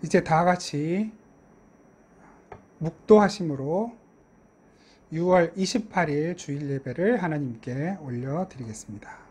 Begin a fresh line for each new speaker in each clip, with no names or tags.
이제 다 같이 묵도하심으로 6월 28일 주일 예배를 하나님께 올려드리겠습니다.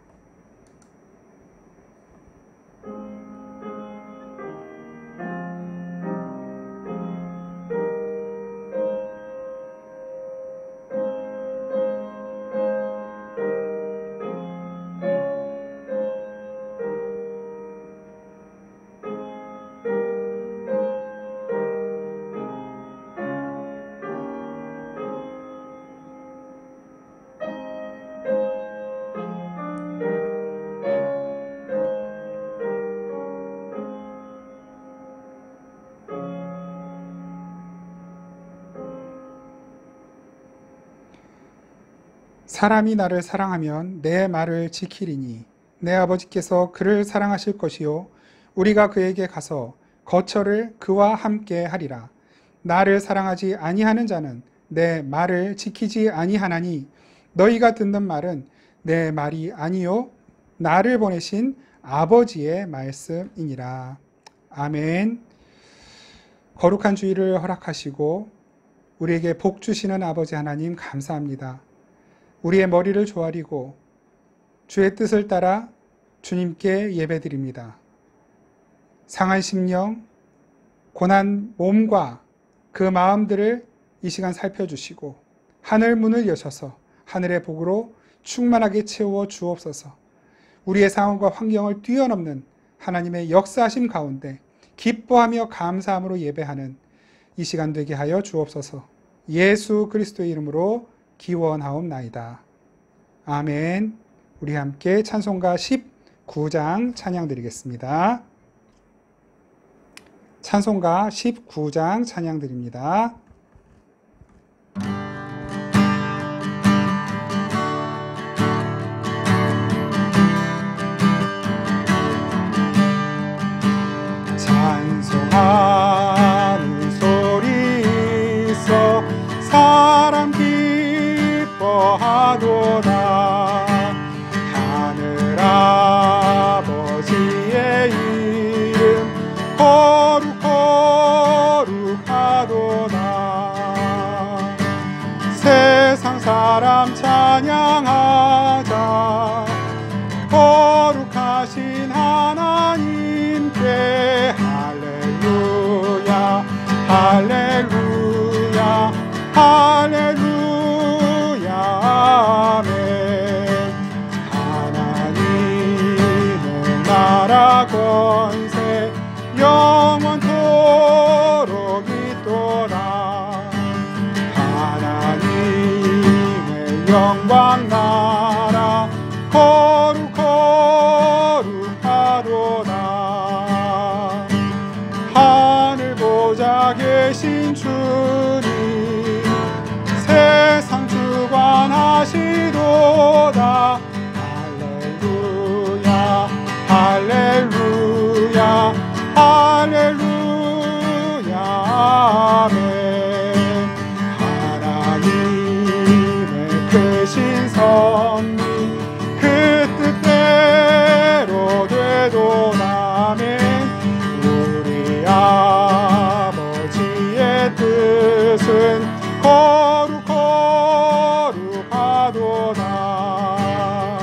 사람이 나를 사랑하면 내 말을 지키리니 내 아버지께서 그를 사랑하실 것이요 우리가 그에게 가서 거처를 그와 함께 하리라. 나를 사랑하지 아니하는 자는 내 말을 지키지 아니하나니 너희가 듣는 말은 내 말이 아니요 나를 보내신 아버지의 말씀이니라. 아멘. 거룩한 주일을 허락하시고 우리에게 복 주시는 아버지 하나님 감사합니다. 우리의 머리를 조아리고 주의 뜻을 따라 주님께 예배드립니다. 상한 심령, 고난 몸과 그 마음들을 이 시간 살펴주시고 하늘 문을 여셔서 하늘의 복으로 충만하게 채워 주옵소서. 우리의 상황과 환경을 뛰어넘는 하나님의 역사하심 가운데 기뻐하며 감사함으로 예배하는 이 시간 되게 하여 주옵소서. 예수 그리스도의 이름으로 기원하옵나이다. 아멘. 우리 함께 찬송가 19장 찬양 드리겠습니다. 찬송가 19장 찬양 드립니다. 찬송하는 소리 있어 사람 기뻐하도다. 하늘 아버지의 이름 거룩하도다. 세상 사람 찬양하자. 거룩하신 하나님께 할렐루야 할렐루야 할렐루야 아멘. 하나님의 나라 권세 영원토록 있도다. 하나님의 영광 나라 거룩하도다. 하늘 보좌 계신 주님 세상 주관하시도다. 할렐루야 할렐루야 할렐루야 아멘. 하나님의 크신 섭리 그 뜻대로 되도다. 아멘. 우리 아버지의 뜻은 거룩하도다.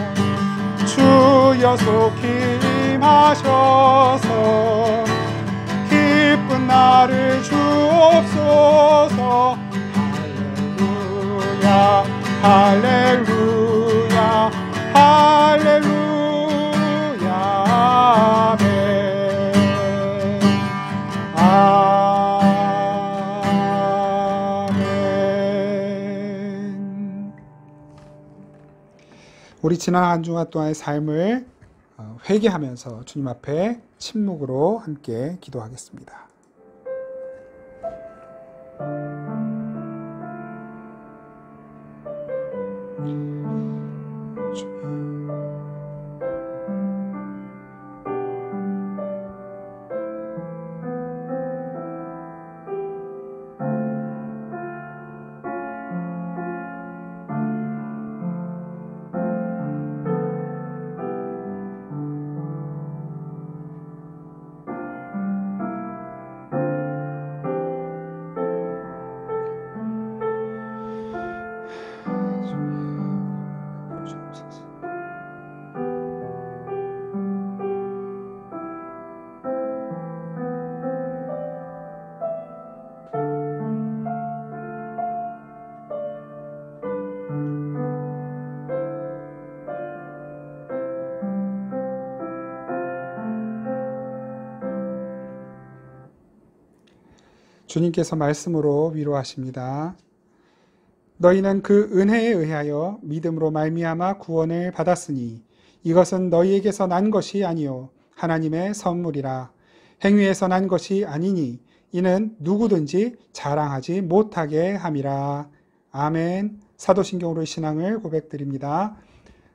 주여 속히 임하셔서 기쁜 날을 주옵소서. 할렐루야 할렐루야 할렐루야 아멘. 아멘. 우리 지난 한 주간 동안의 삶을 회개하면서 주님 앞에 침묵으로 함께 기도하겠습니다. 주님께서 말씀으로 위로하십니다. 너희는 그 은혜에 의하여 믿음으로 말미암아 구원을 받았으니 이것은 너희에게서 난 것이 아니요 하나님의 선물이라. 행위에서 난 것이 아니니 이는 누구든지 자랑하지 못하게 함이라. 아멘. 사도신경으로 신앙을 고백드립니다.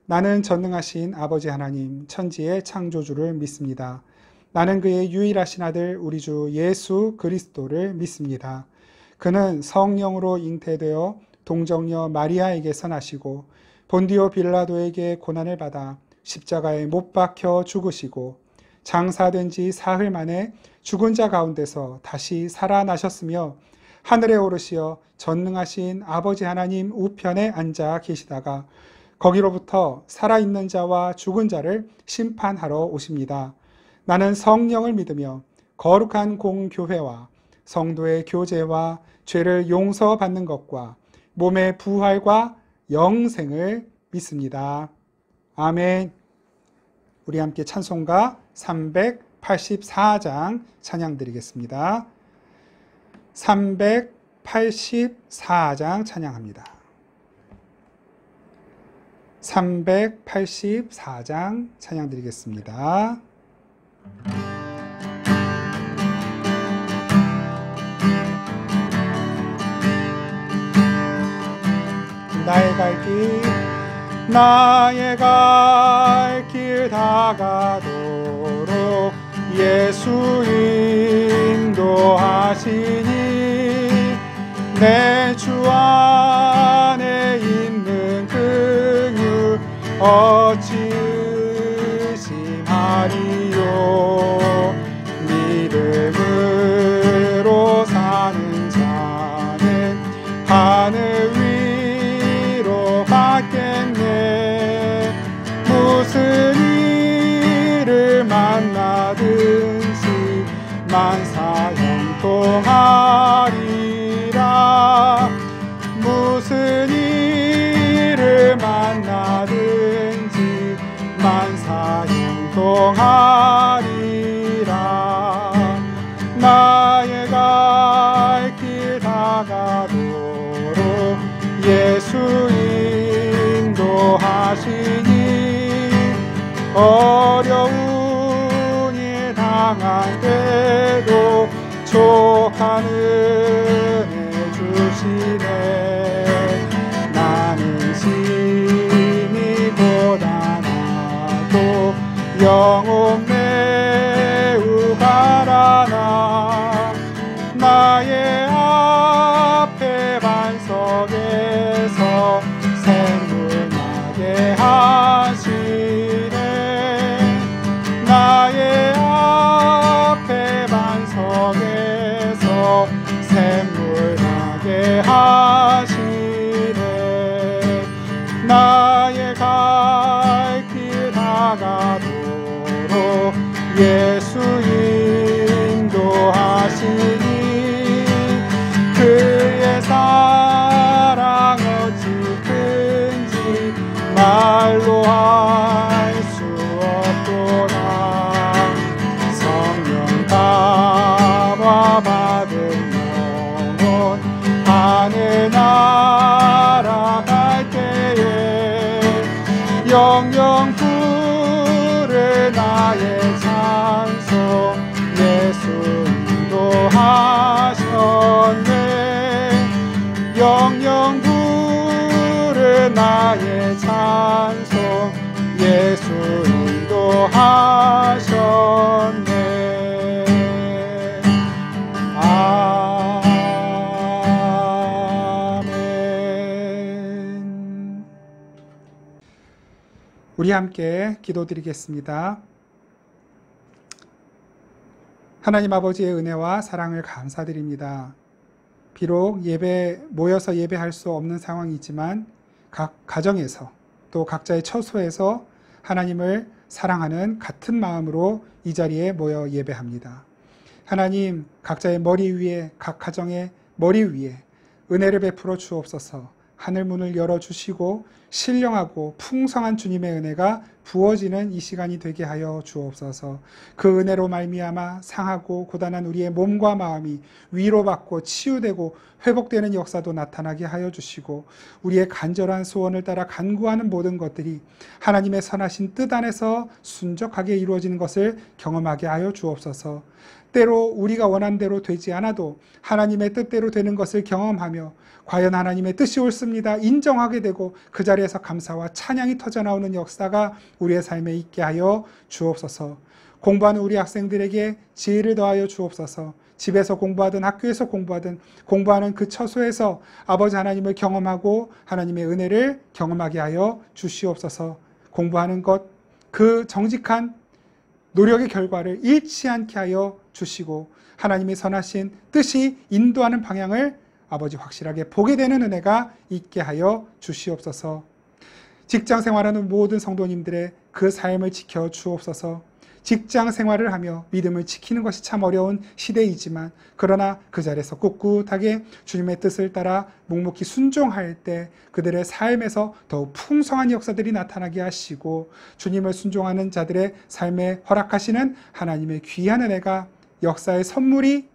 나는 전능하신 아버지 하나님 천지의 창조주를 믿습니다. 나는 그의 유일하신 아들 우리 주 예수 그리스도를 믿습니다. 그는 성령으로 잉태되어 동정녀 마리아에게서 나시고 본디오 빌라도에게 고난을 받아 십자가에 못 박혀 죽으시고 장사된 지 사흘 만에 죽은 자 가운데서 다시 살아나셨으며 하늘에 오르시어 전능하신 아버지 하나님 우편에 앉아 계시다가 거기로부터 살아있는 자와 죽은 자를 심판하러 오십니다. 나는 성령을 믿으며 거룩한 공교회와 성도의 교제와 죄를 용서받는 것과 몸의 부활과 영생을 믿습니다. 아멘. 우리 함께 찬송가 384장 찬양 드리겠습니다. 384장 찬양합니다. 384장 찬양 드리겠습니다. 나의 갈 길 다가도록 예수 인도하시니 내 주 안에 있는 긍휼 어찌 의심하리요. 믿음으로 사는 자는 하늘 위로 받겠네. 무슨 일을 만나든지 만사 형통하리라. 무슨 일을 만나든지 만사 형통하리라. 나의 갈 길 다가도록 예수 인도하시니 어려운 일 당할 때도 족한 은혜 주시네. 나는 심히 고단하고 영혼 매우 가라나 나의 앞에 반석에서 샘물 나게 하시네. 나의 앞에 반석에서 샘물 나게 하시네. 나의 갈 길 다가도록 예수 인도하시니 그의 사랑 어찌 큰지 말로 할 수 없도다. 성령 감화 받은 영혼 하늘 날아갈 때에 영영 부를 나의 찬송 예수 인도하셨네. 영영 부를 나의 찬송 예수 인도하셨네. 아멘. 우리 함께 기도드리겠습니다. 하나님 아버지의 은혜와 사랑을 감사드립니다. 비록 모여서 예배할 수 없는 상황이지만 각 가정에서 또 각자의 처소에서 하나님을 사랑하는 같은 마음으로 이 자리에 모여 예배합니다. 하나님, 각자의 머리 위에, 각 가정의 머리 위에 은혜를 베풀어 주옵소서. 하늘 문을 열어주시고 신령하고 풍성한 주님의 은혜가 부어지는 이 시간이 되게 하여 주옵소서. 그 은혜로 말미암아 상하고 고단한 우리의 몸과 마음이 위로받고 치유되고 회복되는 역사도 나타나게 하여 주시고, 우리의 간절한 소원을 따라 간구하는 모든 것들이 하나님의 선하신 뜻 안에서 순적하게 이루어지는 것을 경험하게 하여 주옵소서. 때로 우리가 원한 대로 되지 않아도 하나님의 뜻대로 되는 것을 경험하며 과연 하나님의 뜻이 옳습니다 인정하게 되고 그 자리에서 감사와 찬양이 터져나오는 역사가 우리의 삶에 있게 하여 주옵소서. 공부하는 우리 학생들에게 지혜를 더하여 주옵소서. 집에서 공부하든 학교에서 공부하든 공부하는 그 처소에서 아버지 하나님을 경험하고 하나님의 은혜를 경험하게 하여 주시옵소서. 공부하는 것, 그 정직한 노력의 결과를 잃지 않게 하여 주시고 하나님의 선하신 뜻이 인도하는 방향을 아버지 확실하게 보게 되는 은혜가 있게 하여 주시옵소서. 직장 생활하는 모든 성도님들의 그 삶을 지켜 주옵소서. 직장 생활을 하며 믿음을 지키는 것이 참 어려운 시대이지만 그러나 그 자리에서 꿋꿋하게 주님의 뜻을 따라 묵묵히 순종할 때 그들의 삶에서 더욱 풍성한 역사들이 나타나게 하시고 주님을 순종하는 자들의 삶에 허락하시는 하나님의 귀한 은혜가 역사의 선물이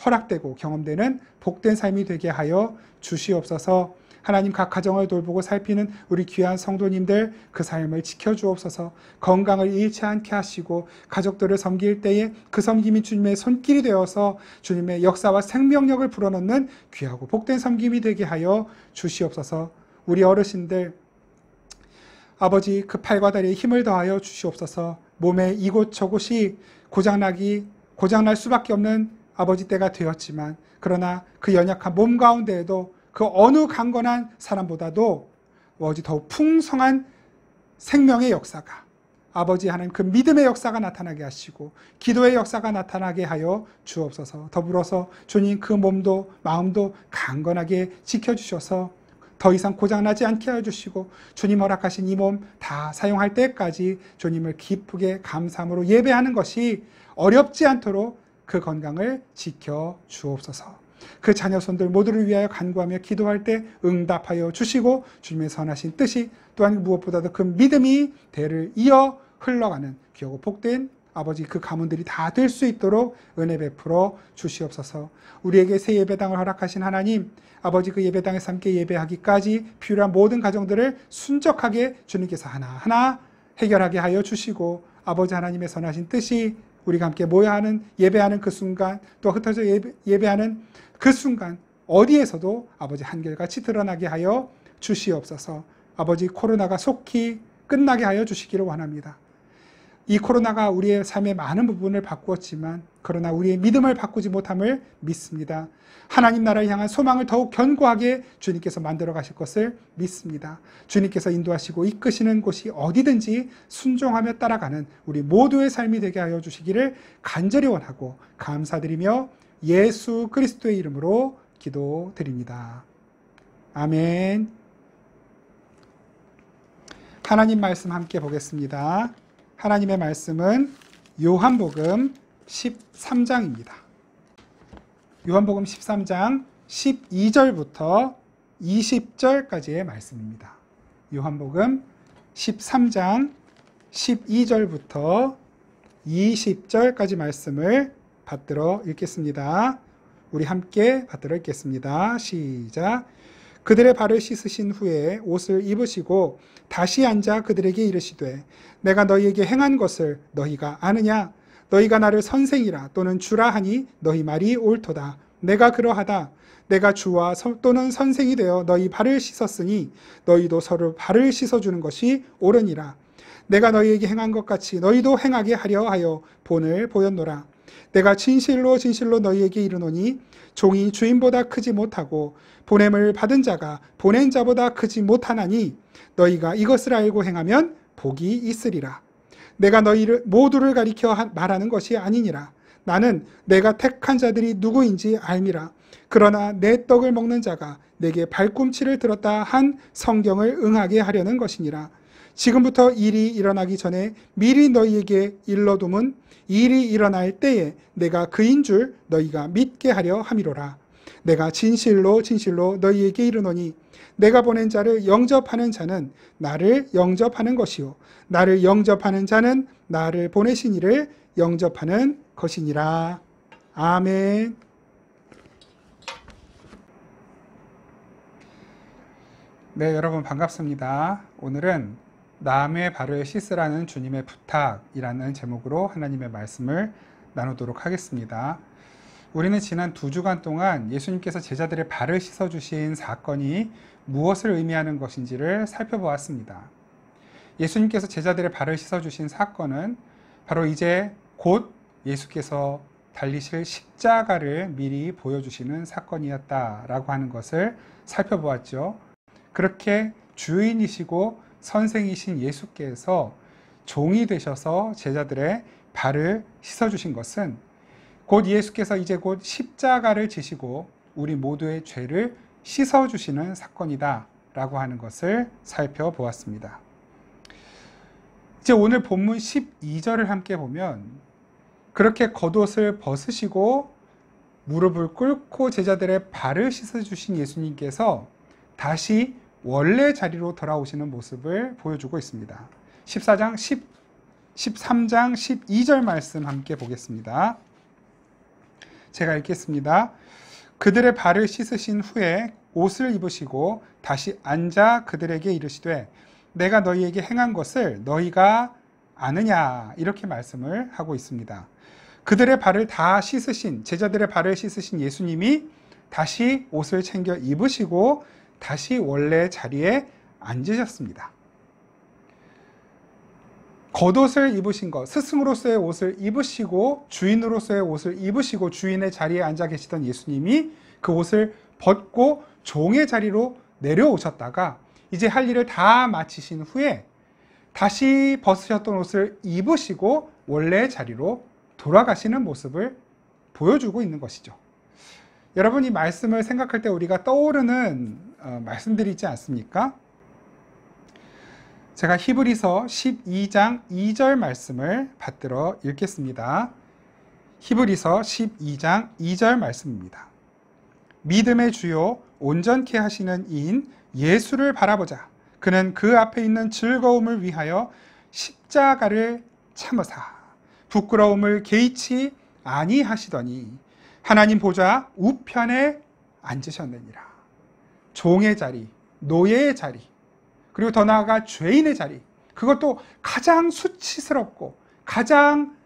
허락되고 경험되는 복된 삶이 되게 하여 주시옵소서. 하나님, 각 가정을 돌보고 살피는 우리 귀한 성도님들 그 삶을 지켜주옵소서. 건강을 잃지 않게 하시고 가족들을 섬길 때에 그 섬김이 주님의 손길이 되어서 주님의 역사와 생명력을 불어넣는 귀하고 복된 섬김이 되게 하여 주시옵소서. 우리 어르신들 아버지, 그 팔과 다리에 힘을 더하여 주시옵소서. 몸의 이곳저곳이 고장날 수밖에 없는 아버지 때가 되었지만 그러나 그 연약한 몸 가운데에도 그 어느 강건한 사람보다도 더욱 풍성한 생명의 역사가 아버지 하나님 그 믿음의 역사가 나타나게 하시고 기도의 역사가 나타나게 하여 주옵소서. 더불어서 주님 그 몸도 마음도 강건하게 지켜주셔서 더 이상 고장나지 않게 하여 주시고 주님 허락하신 이 몸 다 사용할 때까지 주님을 기쁘게 감사함으로 예배하는 것이 어렵지 않도록 그 건강을 지켜 주옵소서. 그 자녀손들 모두를 위하여 간구하며 기도할 때 응답하여 주시고 주님의 선하신 뜻이 또한 무엇보다도 그 믿음이 대를 이어 흘러가는 귀하고 복된 아버지 그 가문들이 다 될 수 있도록 은혜 베풀어 주시옵소서. 우리에게 새 예배당을 허락하신 하나님, 아버지 그 예배당에서 함께 예배하기까지 필요한 모든 가정들을 순적하게 주님께서 하나하나 해결하게 하여 주시고 아버지 하나님의 선하신 뜻이 우리가 함께 모여 하는 예배하는 그 순간 또 흩어져 예배하는 그 순간 어디에서도 아버지 한결같이 드러나게 하여 주시옵소서. 아버지, 코로나가 속히 끝나게 하여 주시기를 원합니다. 이 코로나가 우리의 삶의 많은 부분을 바꾸었지만 그러나 우리의 믿음을 바꾸지 못함을 믿습니다. 하나님 나라를 향한 소망을 더욱 견고하게 주님께서 만들어 가실 것을 믿습니다. 주님께서 인도하시고 이끄시는 곳이 어디든지 순종하며 따라가는 우리 모두의 삶이 되게 하여 주시기를 간절히 원하고 감사드리며 예수 그리스도의 이름으로 기도드립니다. 아멘. 하나님 말씀 함께 보겠습니다. 하나님의 말씀은 요한복음 13장입니다. 요한복음 13장 12절부터 20절까지의 말씀입니다. 요한복음 13장 12절부터 20절까지 말씀을 받들어 읽겠습니다. 우리 함께 받들어 읽겠습니다. 시작. 그들의 발을 씻으신 후에 옷을 입으시고 다시 앉아 그들에게 이르시되 내가 너희에게 행한 것을 너희가 아느냐? 너희가 나를 선생이라 또는 주라 하니 너희 말이 옳도다. 내가 그러하다. 내가 주와 또는 선생이 되어 너희 발을 씻었으니 너희도 서로 발을 씻어주는 것이 옳으니라. 내가 너희에게 행한 것 같이 너희도 행하게 하려 하여 본을 보였노라. 내가 진실로 진실로 너희에게 이르노니 종이 주인보다 크지 못하고 보냄을 받은 자가 보낸 자보다 크지 못하나니 너희가 이것을 알고 행하면 복이 있으리라. 내가 너희를 모두를 가리켜 말하는 것이 아니니라. 나는 내가 택한 자들이 누구인지 알미라. 그러나 내 떡을 먹는 자가 내게 발꿈치를 들었다 한 성경을 응하게 하려는 것이니라. 지금부터 일이 일어나기 전에 미리 너희에게 일러둠은 일이 일어날 때에 내가 그인 줄 너희가 믿게 하려 함이로라. 내가 진실로 진실로 너희에게 이르노니 내가 보낸 자를 영접하는 자는 나를 영접하는 것이요 나를 영접하는 자는 나를 보내신 이를 영접하는 것이니라. 아멘. 네, 여러분 반갑습니다. 오늘은 남의 발을 씻으라는 주님의 부탁이라는 제목으로 하나님의 말씀을 나누도록 하겠습니다. 우리는 지난 2주간 동안 예수님께서 제자들의 발을 씻어주신 사건이 무엇을 의미하는 것인지를 살펴보았습니다. 예수님께서 제자들의 발을 씻어주신 사건은 바로 이제 곧 예수께서 달리실 십자가를 미리 보여주시는 사건이었다라고 하는 것을 살펴보았죠. 그렇게 주인이시고 선생이신 예수께서 종이 되셔서 제자들의 발을 씻어주신 것은 곧 예수께서 이제 곧 십자가를 지시고 우리 모두의 죄를 씻어주시는 사건이다 라고 하는 것을 살펴보았습니다. 이제 오늘 본문 12절을 함께 보면 그렇게 겉옷을 벗으시고 무릎을 꿇고 제자들의 발을 씻어주신 예수님께서 다시 원래 자리로 돌아오시는 모습을 보여주고 있습니다. 13장 12절 말씀 함께 보겠습니다. 제가 읽겠습니다. 그들의 발을 씻으신 후에 옷을 입으시고 다시 앉아 그들에게 이르시되 내가 너희에게 행한 것을 너희가 아느냐 이렇게 말씀을 하고 있습니다. 그들의 발을 다 씻으신 제자들의 발을 씻으신 예수님이 다시 옷을 챙겨 입으시고 다시 원래 자리에 앉으셨습니다. 겉옷을 입으신 것, 스승으로서의 옷을 입으시고 주인으로서의 옷을 입으시고 주인의 자리에 앉아 계시던 예수님이 그 옷을 벗고 종의 자리로 내려오셨다가 이제 할 일을 다 마치신 후에 다시 벗으셨던 옷을 입으시고 원래 자리로 돌아가시는 모습을 보여주고 있는 것이죠. 여러분 이 말씀을 생각할 때 우리가 떠오르는 말씀들이 있지 않습니까? 제가 히브리서 12장 2절 말씀을 받들어 읽겠습니다. 히브리서 12장 2절 말씀입니다. 믿음의 주요 온전케 하시는 이인 예수를 바라보자. 그는 그 앞에 있는 즐거움을 위하여 십자가를 참으사 부끄러움을 개의치 아니하시더니 하나님 보좌 우편에 앉으셨느니라. 종의 자리, 노예의 자리, 그리고 더 나아가 죄인의 자리, 그것도 가장 수치스럽고 가장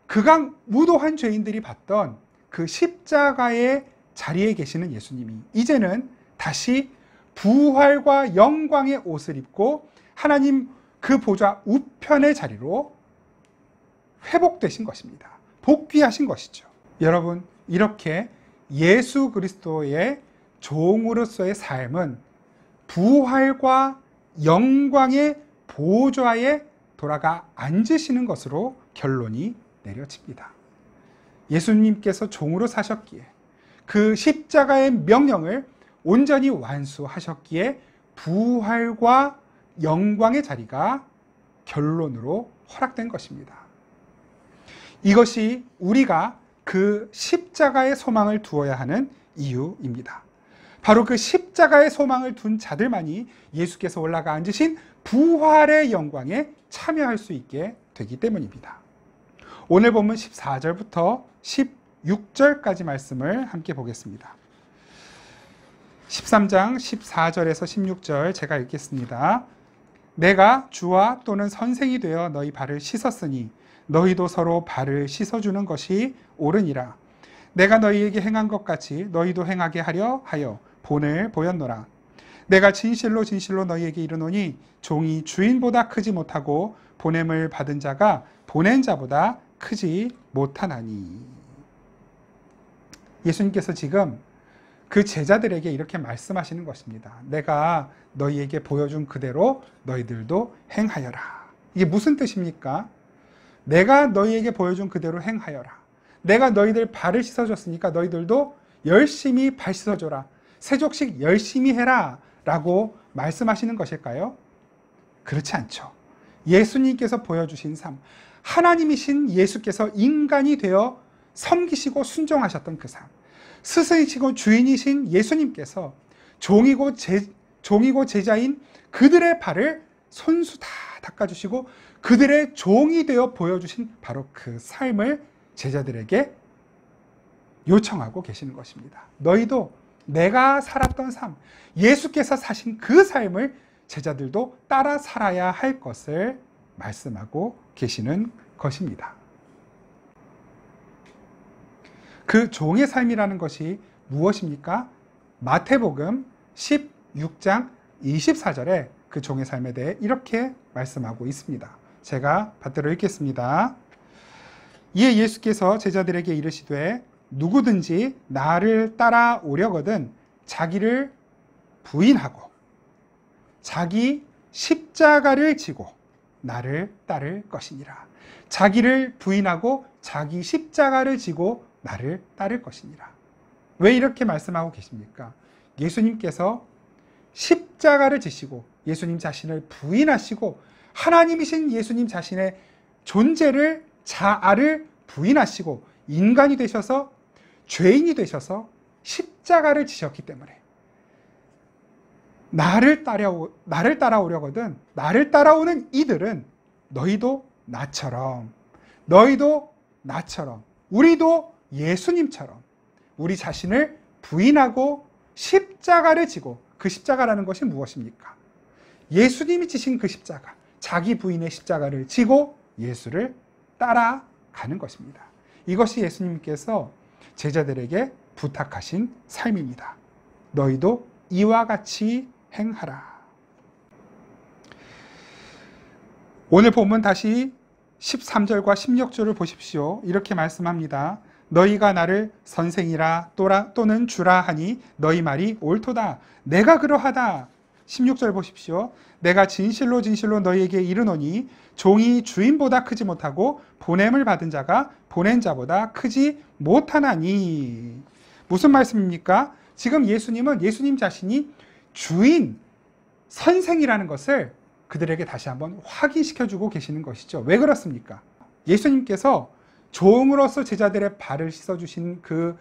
극악무도한 죄인들이 받던 그 십자가의 자리에 계시는 예수님이 이제는 다시 부활과 영광의 옷을 입고 하나님 그 보좌 우편의 자리로 회복되신 것입니다. 복귀하신 것이죠. 여러분, 이렇게 예수 그리스도의 종으로서의 삶은 부활과 영광의 보좌에 돌아가 앉으시는 것으로 결론이 내려집니다. 예수님께서 종으로 사셨기에 그 십자가의 명령을 온전히 완수하셨기에 부활과 영광의 자리가 결론으로 허락된 것입니다. 이것이 우리가 그 십자가의 소망을 두어야 하는 이유입니다. 바로 그 십자가의 소망을 둔 자들만이 예수께서 올라가 앉으신 부활의 영광에 참여할 수 있게 되기 때문입니다. 오늘 본문 14절부터 16절까지 말씀을 함께 보겠습니다. 13장 14절에서 16절 제가 읽겠습니다. 내가 주와 또는 선생이 되어 너희 발을 씻었으니 너희도 서로 발을 씻어주는 것이 옳으니라. 내가 너희에게 행한 것 같이 너희도 행하게 하려 하여 본을 보였노라. 내가 진실로 진실로 너희에게 이르노니 종이 주인보다 크지 못하고 보냄을 받은 자가 보낸 자보다 크지 못하나니. 예수님께서 지금 그 제자들에게 이렇게 말씀하시는 것입니다. 내가 너희에게 보여준 그대로 너희들도 행하여라. 이게 무슨 뜻입니까? 내가 너희에게 보여준 그대로 행하여라. 내가 너희들 발을 씻어줬으니까 너희들도 열심히 발 씻어줘라. 세족식 열심히 해라 라고 말씀하시는 것일까요? 그렇지 않죠. 예수님께서 보여주신 삶, 하나님이신 예수께서 인간이 되어 섬기시고 순종하셨던 그 삶, 스승이시고 주인이신 예수님께서 종이고 제자인 그들의 발을 손수 다 닦아주시고 그들의 종이 되어 보여주신 바로 그 삶을 제자들에게 요청하고 계시는 것입니다. 너희도 내가 살았던 삶, 예수께서 사신 그 삶을 제자들도 따라 살아야 할 것을 말씀하고 계시는 것입니다. 그 종의 삶이라는 것이 무엇입니까? 마태복음 16장 24절에 그 종의 삶에 대해 이렇게 말씀하고 있습니다. 제가 받들어 읽겠습니다. 이에 예수께서 제자들에게 이르시되 누구든지 나를 따라오려거든 자기를 부인하고 자기 십자가를 지고 나를 따를 것이니라. 자기를 부인하고 자기 십자가를 지고 나를 따를 것이니라. 왜 이렇게 말씀하고 계십니까? 예수님께서 십자가를 지시고 예수님 자신을 부인하시고 하나님이신 예수님 자신의 존재를 자아를 부인하시고 인간이 되셔서 죄인이 되셔서 십자가를 지셨기 때문에 나를 따라오려거든 나를 따라오는 이들은 너희도 나처럼 우리도 예수님처럼 우리 자신을 부인하고 십자가를 지고 그 십자가라는 것이 무엇입니까? 예수님이 지신 그 십자가, 자기 부인의 십자가를 지고 예수를 따라가는 것입니다. 이것이 예수님께서 제자들에게 부탁하신 삶입니다. 너희도 이와 같이 행하라. 오늘 본문 다시 13절과 16절을 보십시오. 이렇게 말씀합니다. 너희가 나를 선생이라 또는 주라 하니 너희 말이 옳도다. 내가 그러하다. 16절 보십시오. 내가 진실로 너희에게 이르노니 종이 주인보다 크지 못하고 보냄을 받은 자가 보낸 자보다 크지 못하나니. 무슨 말씀입니까? 지금 예수님 자신이 주인, 선생이라는 것을 그들에게 다시 한번 확인시켜주고 계시는 것이죠. 왜 그렇습니까? 예수님께서 종으로서 제자들의 발을 씻어주신 그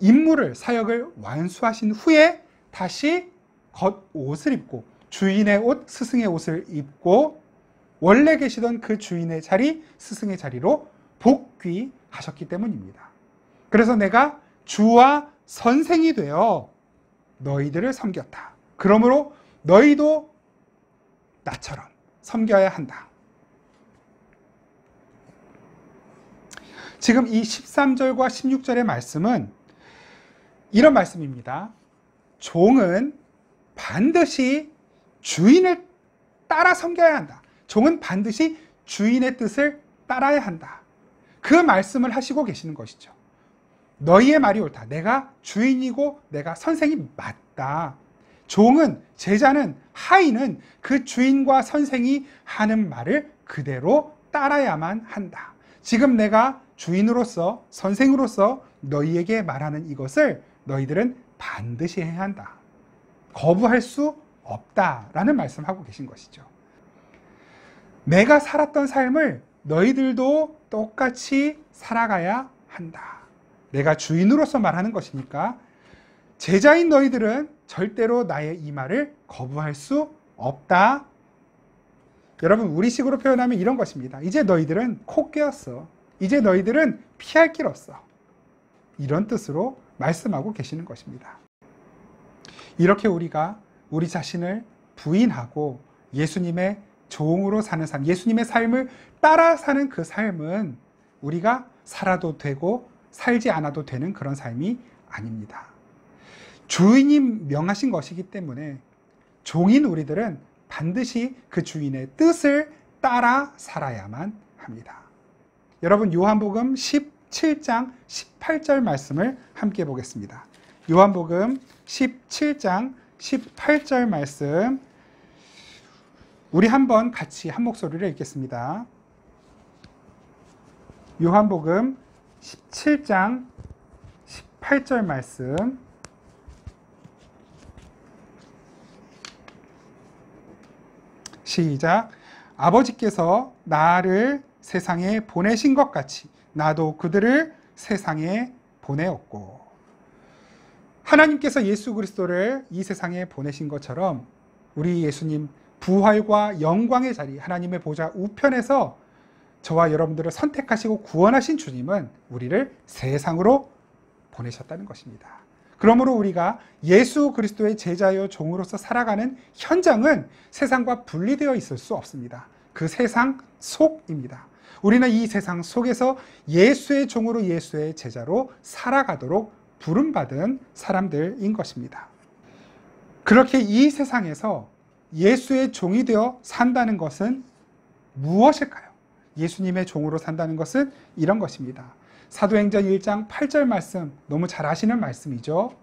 임무를, 사역을 완수하신 후에 다시 겉옷을 입고 주인의 옷, 스승의 옷을 입고 원래 계시던 그 주인의 자리, 스승의 자리로 복귀하셨기 때문입니다. 그래서 내가 주와 선생이 되어 너희들을 섬겼다. 그러므로 너희도 나처럼 섬겨야 한다. 지금 이 13절과 16절의 말씀은 이런 말씀입니다. 종은 반드시 주인을 따라 섬겨야 한다. 종은 반드시 주인의 뜻을 따라야 한다. 그 말씀을 하시고 계시는 것이죠. 너희의 말이 옳다. 내가 주인이고 내가 선생이 맞다. 종은, 제자는, 하인은 그 주인과 선생이 하는 말을 그대로 따라야만 한다. 지금 내가 주인으로서, 선생으로서 너희에게 말하는 이것을 너희들은 반드시 해야 한다. 거부할 수 없다라는 말씀을 하고 계신 것이죠. 내가 살았던 삶을 너희들도 똑같이 살아가야 한다. 내가 주인으로서 말하는 것이니까 제자인 너희들은 절대로 나의 이 말을 거부할 수 없다. 여러분, 우리식으로 표현하면 이런 것입니다. 이제 너희들은 코 꿰었어. 이제 너희들은 피할 길 없어. 이런 뜻으로 말씀하고 계시는 것입니다. 이렇게 우리가 우리 자신을 부인하고 예수님의 종으로 사는 삶, 예수님의 삶을 따라 사는 그 삶은 우리가 살아도 되고 살지 않아도 되는 그런 삶이 아닙니다. 주인이 명하신 것이기 때문에 종인 우리들은 반드시 그 주인의 뜻을 따라 살아야만 합니다. 여러분, 요한복음 17장 18절 말씀을 함께 보겠습니다. 요한복음 17장 18절 말씀, 우리 한번 같이 한 목소리를 읽겠습니다. 요한복음 17장 18절 말씀, 시작. 아버지께서 나를 세상에 보내신 것 같이 나도 그들을 세상에 보내었고. 하나님께서 예수 그리스도를 이 세상에 보내신 것처럼 우리 예수님 부활과 영광의 자리, 하나님의 보좌 우편에서 저와 여러분들을 선택하시고 구원하신 주님은 우리를 세상으로 보내셨다는 것입니다. 그러므로 우리가 예수 그리스도의 제자요 종으로서 살아가는 현장은 세상과 분리되어 있을 수 없습니다. 그 세상 속입니다. 우리는 이 세상 속에서 예수의 종으로 예수의 제자로 살아가도록 부름받은 사람들인 것입니다. 그렇게 이 세상에서 예수의 종이 되어 산다는 것은 무엇일까요? 예수님의 종으로 산다는 것은 이런 것입니다. 사도행전 1장 8절 말씀, 너무 잘 아시는 말씀이죠.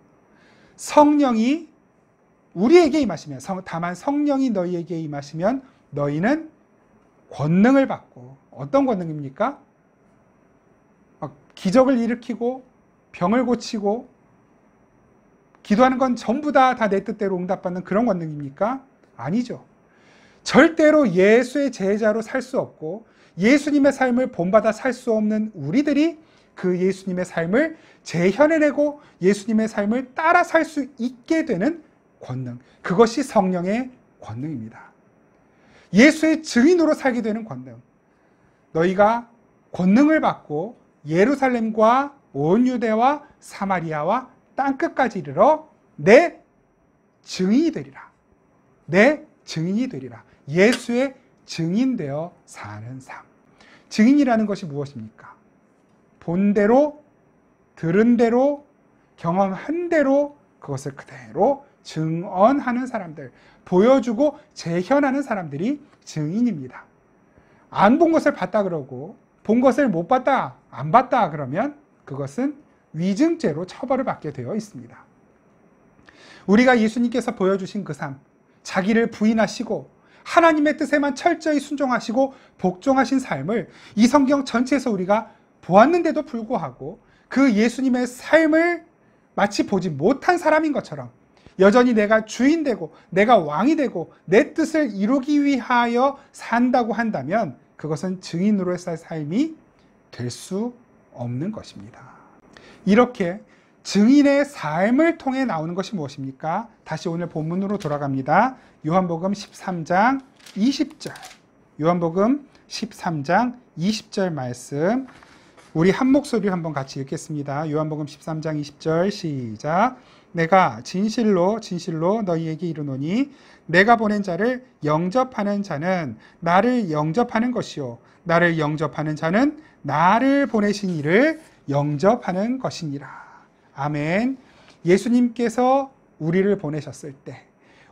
성령이 우리에게 임하시면, 다만 성령이 너희에게 임하시면 너희는 권능을 받고, 어떤 권능입니까? 기적을 일으키고 병을 고치고 기도하는 건 전부 다 내 뜻대로 응답받는 그런 권능입니까? 아니죠. 절대로 예수의 제자로 살 수 없고 예수님의 삶을 본받아 살 수 없는 우리들이 그 예수님의 삶을 재현해내고 예수님의 삶을 따라 살 수 있게 되는 권능, 그것이 성령의 권능입니다. 예수의 증인으로 살게 되는 권능. 너희가 권능을 받고 예루살렘과 온 유대와 사마리아와 땅끝까지 이르러 내 증인이 되리라. 내 증인이 되리라. 예수의 증인되어 사는 삶. 증인이라는 것이 무엇입니까? 본 대로, 들은 대로, 경험한 대로 그것을 그대로 증언하는 사람들, 보여주고 재현하는 사람들이 증인입니다. 안 본 것을 봤다 그러고 본 것을 못 봤다, 안 봤다 그러면 그것은 위증죄로 처벌을 받게 되어 있습니다. 우리가 예수님께서 보여주신 그 삶, 자기를 부인하시고 하나님의 뜻에만 철저히 순종하시고 복종하신 삶을 이 성경 전체에서 우리가 보았는데도 불구하고 그 예수님의 삶을 마치 보지 못한 사람인 것처럼 여전히 내가 주인 되고 내가 왕이 되고 내 뜻을 이루기 위하여 산다고 한다면 그것은 증인으로의 삶이 될 수 없는 것입니다. 이렇게 증인의 삶을 통해 나오는 것이 무엇입니까? 다시 오늘 본문으로 돌아갑니다. 요한복음 13장 20절. 요한복음 13장 20절 말씀. 우리 한 목소리로 한번 같이 읽겠습니다. 요한복음 13장 20절 시작. 내가 진실로 진실로 너희에게 이르노니 내가 보낸 자를 영접하는 자는 나를 영접하는 것이요 나를 영접하는 자는 나를 보내신 이를 영접하는 것이니라. 아멘. 예수님께서 우리를 보내셨을 때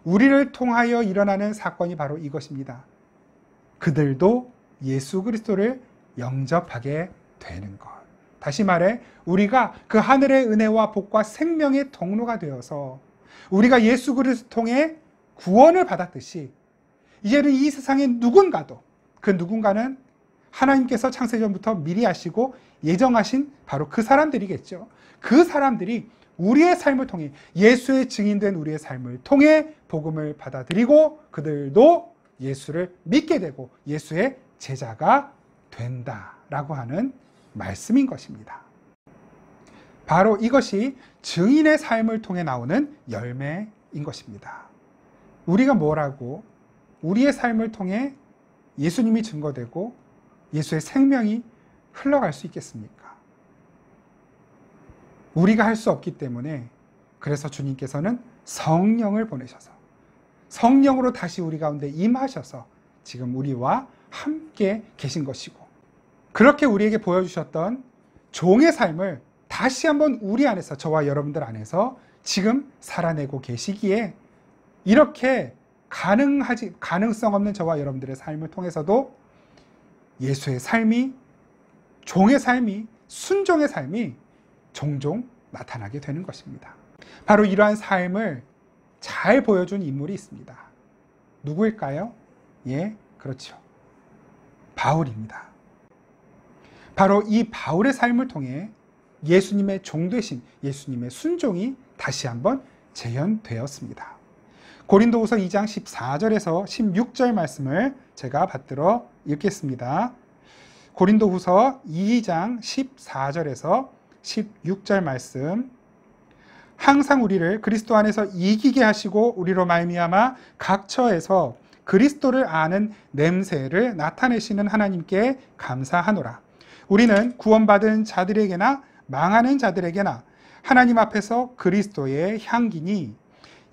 우리를 통하여 일어나는 사건이 바로 이것입니다. 그들도 예수 그리스도를 영접하게 되는 것. 다시 말해 우리가 그 하늘의 은혜와 복과 생명의 통로가 되어서 우리가 예수 그리스도 통해 구원을 받았듯이 이제는 이 세상의 누군가도 그 누군가는 하나님께서 창세전부터 미리 아시고 예정하신 바로 그 사람들이겠죠. 그 사람들이 우리의 삶을 통해 예수의 증인된 우리의 삶을 통해 복음을 받아들이고 그들도 예수를 믿게 되고 예수의 제자가 된다라고 하는 말씀인 것입니다. 바로 이것이 증인의 삶을 통해 나오는 열매인 것입니다. 우리가 뭐라고 우리의 삶을 통해 예수님이 증거되고 예수의 생명이 흘러갈 수 있겠습니까? 우리가 할 수 없기 때문에 그래서 주님께서는 성령을 보내셔서 성령으로 다시 우리 가운데 임하셔서 지금 우리와 함께 계신 것이고 그렇게 우리에게 보여주셨던 종의 삶을 다시 한번 우리 안에서 저와 여러분들 안에서 지금 살아내고 계시기에 이렇게 가능성 없는 저와 여러분들의 삶을 통해서도 예수의 삶이 종의 삶이 순종의 삶이 종종 나타나게 되는 것입니다. 바로 이러한 삶을 잘 보여준 인물이 있습니다. 누구일까요? 예, 그렇죠. 바울입니다. 바로 이 바울의 삶을 통해 예수님의 종되신 예수님의 순종이 다시 한번 재현되었습니다. 고린도후서 2장 14절에서 16절 말씀을 제가 받들어 읽겠습니다. 고린도후서 2장 14절에서 16절 말씀. 항상 우리를 그리스도 안에서 이기게 하시고 우리로 말미암아 각 처에서 그리스도를 아는 냄새를 나타내시는 하나님께 감사하노라. 우리는 구원받은 자들에게나 망하는 자들에게나 하나님 앞에서 그리스도의 향기니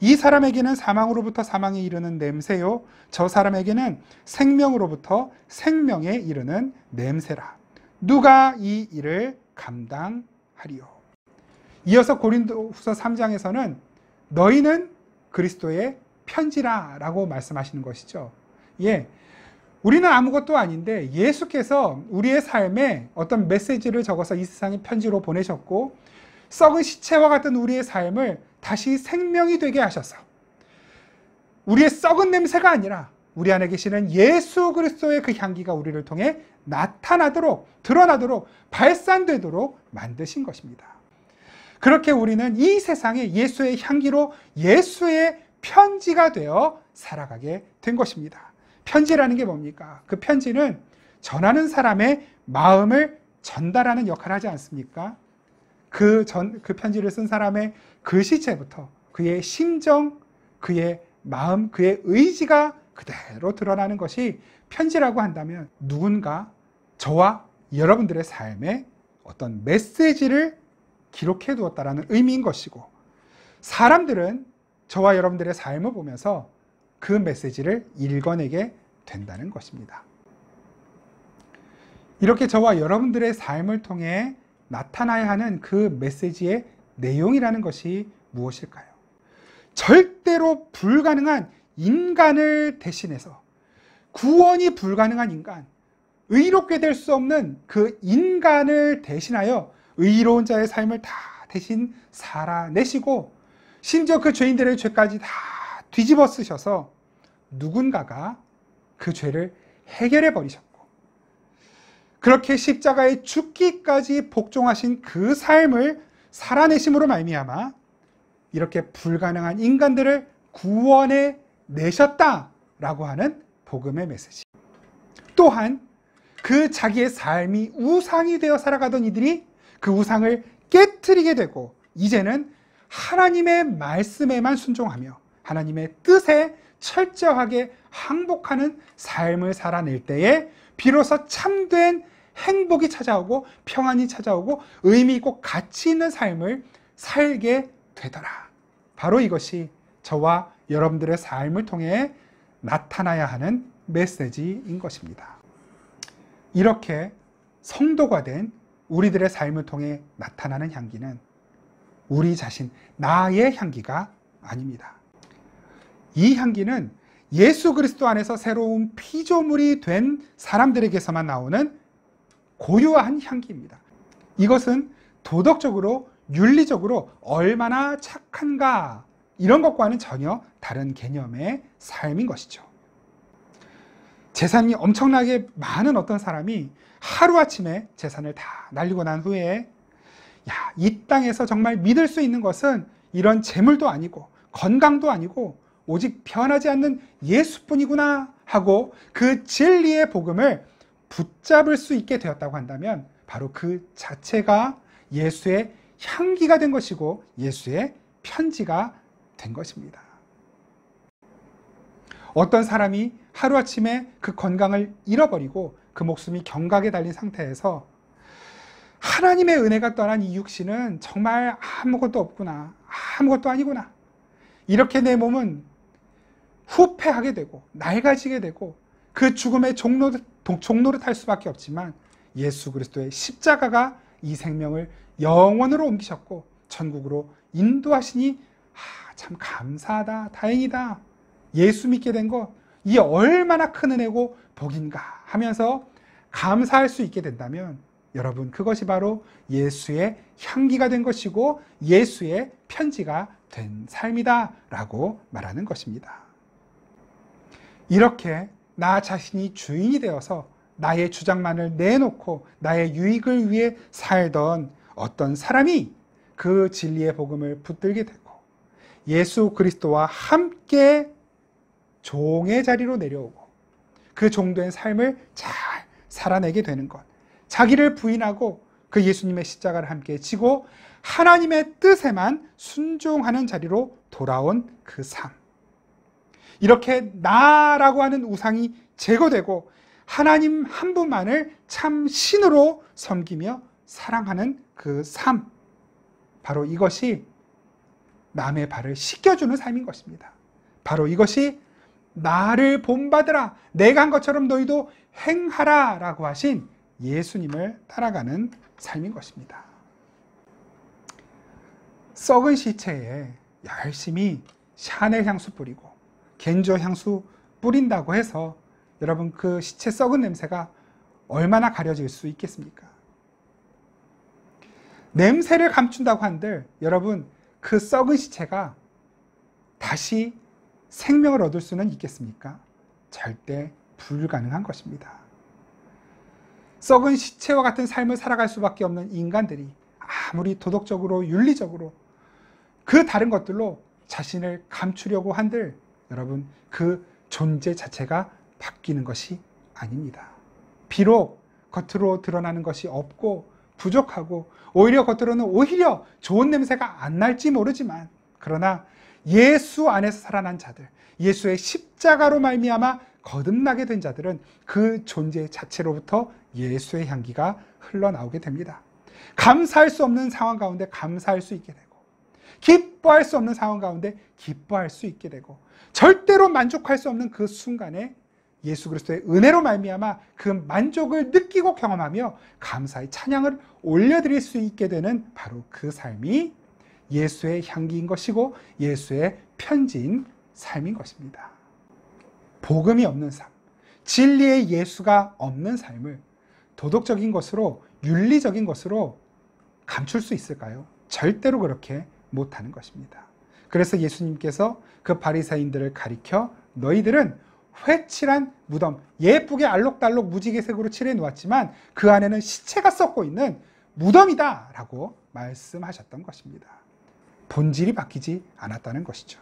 이 사람에게는 사망으로부터 사망에 이르는 냄새요 저 사람에게는 생명으로부터 생명에 이르는 냄새라. 누가 이 일을 감당하리요. 이어서 고린도후서 3장에서는 너희는 그리스도의 편지라 라고 말씀하시는 것이죠. 우리는 아무것도 아닌데 예수께서 우리의 삶에 어떤 메시지를 적어서 이 세상에 편지로 보내셨고 썩은 시체와 같은 우리의 삶을 다시 생명이 되게 하셔서 우리의 썩은 냄새가 아니라 우리 안에 계시는 예수 그리스도의 그 향기가 우리를 통해 나타나도록, 드러나도록, 발산되도록 만드신 것입니다. 그렇게 우리는 이 세상에 예수의 향기로 예수의 편지가 되어 살아가게 된 것입니다. 편지라는 게 뭡니까? 그 편지는 전하는 사람의 마음을 전달하는 역할을 하지 않습니까? 그 편지를 쓴 사람의 글씨체부터 그의 심정, 그의 마음, 그의 의지가 그대로 드러나는 것이 편지라고 한다면 누군가 저와 여러분들의 삶에 어떤 메시지를 기록해 두었다라는 의미인 것이고 사람들은 저와 여러분들의 삶을 보면서 그 메시지를 읽어내게 된다는 것입니다. 이렇게 저와 여러분들의 삶을 통해 나타나야 하는 그 메시지의 내용이라는 것이 무엇일까요? 절대로 불가능한 인간을 대신해서 구원이 불가능한 인간, 의롭게 될 수 없는 그 인간을 대신하여 의로운 자의 삶을 다 대신 살아내시고 심지어 그 죄인들의 죄까지 다 뒤집어 쓰셔서 누군가가 그 죄를 해결해 버리셨고 그렇게 십자가에 죽기까지 복종하신 그 삶을 살아내심으로 말미암아 이렇게 불가능한 인간들을 구원해 내셨다라고 하는 복음의 메시지. 또한 그 자기의 삶이 우상이 되어 살아가던 이들이 그 우상을 깨트리게 되고 이제는 하나님의 말씀에만 순종하며 하나님의 뜻에 철저하게 항복하는 삶을 살아낼 때에 비로소 참된 행복이 찾아오고 평안이 찾아오고 의미 있고 가치 있는 삶을 살게 되더라. 바로 이것이 저와 여러분들의 삶을 통해 나타나야 하는 메시지인 것입니다. 이렇게 성도가 된 우리들의 삶을 통해 나타나는 향기는 우리 자신, 나의 향기가 아닙니다. 이 향기는 예수 그리스도 안에서 새로운 피조물이 된 사람들에게서만 나오는 고유한 향기입니다. 이것은 도덕적으로, 윤리적으로 얼마나 착한가 이런 것과는 전혀 다른 개념의 삶인 것이죠. 재산이 엄청나게 많은 어떤 사람이 하루아침에 재산을 다 날리고 난 후에 이 땅에서 정말 믿을 수 있는 것은 이런 재물도 아니고 건강도 아니고 오직 변하지 않는 예수뿐이구나 하고 그 진리의 복음을 붙잡을 수 있게 되었다고 한다면 바로 그 자체가 예수의 향기가 된 것이고 예수의 편지가 된 것입니다. 어떤 사람이 하루아침에 그 건강을 잃어버리고 그 목숨이 경각에 달린 상태에서 하나님의 은혜가 떠난 이 육신은 정말 아무것도 없구나, 아무것도 아니구나, 이렇게 내 몸은 후패하게 되고 낡아지게 되고 그 죽음의 종로를 탈 수밖에 없지만 예수 그리스도의 십자가가 이 생명을 영원으로 옮기셨고 천국으로 인도하시니 참 감사하다, 다행이다, 예수 믿게 된 것, 이 얼마나 큰 은혜고 복인가 하면서 감사할 수 있게 된다면 여러분, 그것이 바로 예수의 향기가 된 것이고 예수의 편지가 된 삶이다 라고 말하는 것입니다. 이렇게 나 자신이 주인이 되어서 나의 주장만을 내놓고 나의 유익을 위해 살던 어떤 사람이 그 진리의 복음을 붙들게 되고 예수 그리스도와 함께 종의 자리로 내려오고 그 종된 삶을 잘 살아내게 되는 것, 자기를 부인하고 그 예수님의 십자가를 함께 지고 하나님의 뜻에만 순종하는 자리로 돌아온 그 삶. 이렇게 나라고 하는 우상이 제거되고 하나님 한 분만을 참 신으로 섬기며 사랑하는 그 삶. 바로 이것이 남의 발을 씻겨주는 삶인 것입니다. 바로 이것이 나를 본받으라, 내가 한 것처럼 너희도 행하라 라고 하신 예수님을 따라가는 삶인 것입니다. 썩은 시체에 열심히 샤넬 향수 뿌리고 겐조 향수 뿌린다고 해서 여러분 그 시체 썩은 냄새가 얼마나 가려질 수 있겠습니까? 냄새를 감춘다고 한들 여러분 그 썩은 시체가 다시 생명을 얻을 수는 있겠습니까? 절대 불가능한 것입니다. 썩은 시체와 같은 삶을 살아갈 수밖에 없는 인간들이 아무리 도덕적으로 윤리적으로 그 다른 것들로 자신을 감추려고 한들 여러분 그 존재 자체가 바뀌는 것이 아닙니다. 비록 겉으로 드러나는 것이 없고 부족하고 오히려 겉으로는 오히려 좋은 냄새가 안 날지 모르지만 그러나 예수 안에서 살아난 자들, 예수의 십자가로 말미암아 거듭나게 된 자들은 그 존재 자체로부터 예수의 향기가 흘러나오게 됩니다. 감사할 수 없는 상황 가운데 감사할 수 있게 되고 기뻐할 수 없는 상황 가운데 기뻐할 수 있게 되고 절대로 만족할 수 없는 그 순간에 예수 그리스도의 은혜로 말미암아 그 만족을 느끼고 경험하며 감사의 찬양을 올려드릴 수 있게 되는 바로 그 삶이 예수의 향기인 것이고 예수의 편지인 삶인 것입니다. 복음이 없는 삶, 진리의 예수가 없는 삶을 도덕적인 것으로 윤리적인 것으로 감출 수 있을까요? 절대로 그렇게 못하는 것입니다. 그래서 예수님께서 그 바리새인들을 가리켜 너희들은 회칠한 무덤, 예쁘게 알록달록 무지개색으로 칠해 놓았지만 그 안에는 시체가 썩고 있는 무덤이다 라고 말씀하셨던 것입니다. 본질이 바뀌지 않았다는 것이죠.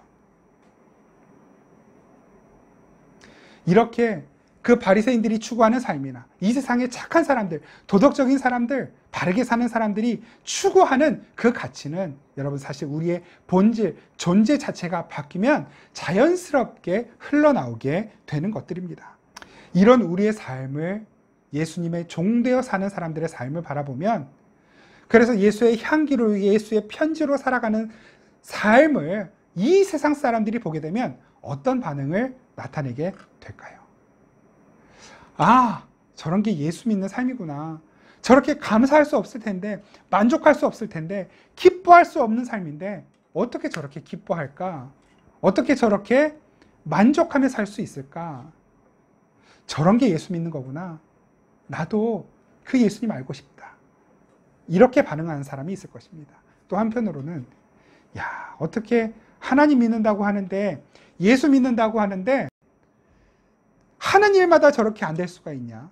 이렇게 그 바리새인들이 추구하는 삶이나 이 세상의 착한 사람들, 도덕적인 사람들, 바르게 사는 사람들이 추구하는 그 가치는 여러분 사실 우리의 본질, 존재 자체가 바뀌면 자연스럽게 흘러나오게 되는 것들입니다. 이런 우리의 삶을 예수님의 종되어 사는 사람들의 삶을 바라보면 그래서 예수의 향기로 예수의 편지로 살아가는 삶을 이 세상 사람들이 보게 되면 어떤 반응을 나타내게 될까요? 아, 저런 게 예수 믿는 삶이구나. 저렇게 감사할 수 없을 텐데, 만족할 수 없을 텐데, 기뻐할 수 없는 삶인데 어떻게 저렇게 기뻐할까? 어떻게 저렇게 만족하며 살 수 있을까? 저런 게 예수 믿는 거구나. 나도 그 예수님 알고 싶다. 이렇게 반응하는 사람이 있을 것입니다. 또 한편으로는 야, 어떻게 하나님 믿는다고 하는데 예수 믿는다고 하는데 하는 일마다 저렇게 안 될 수가 있냐?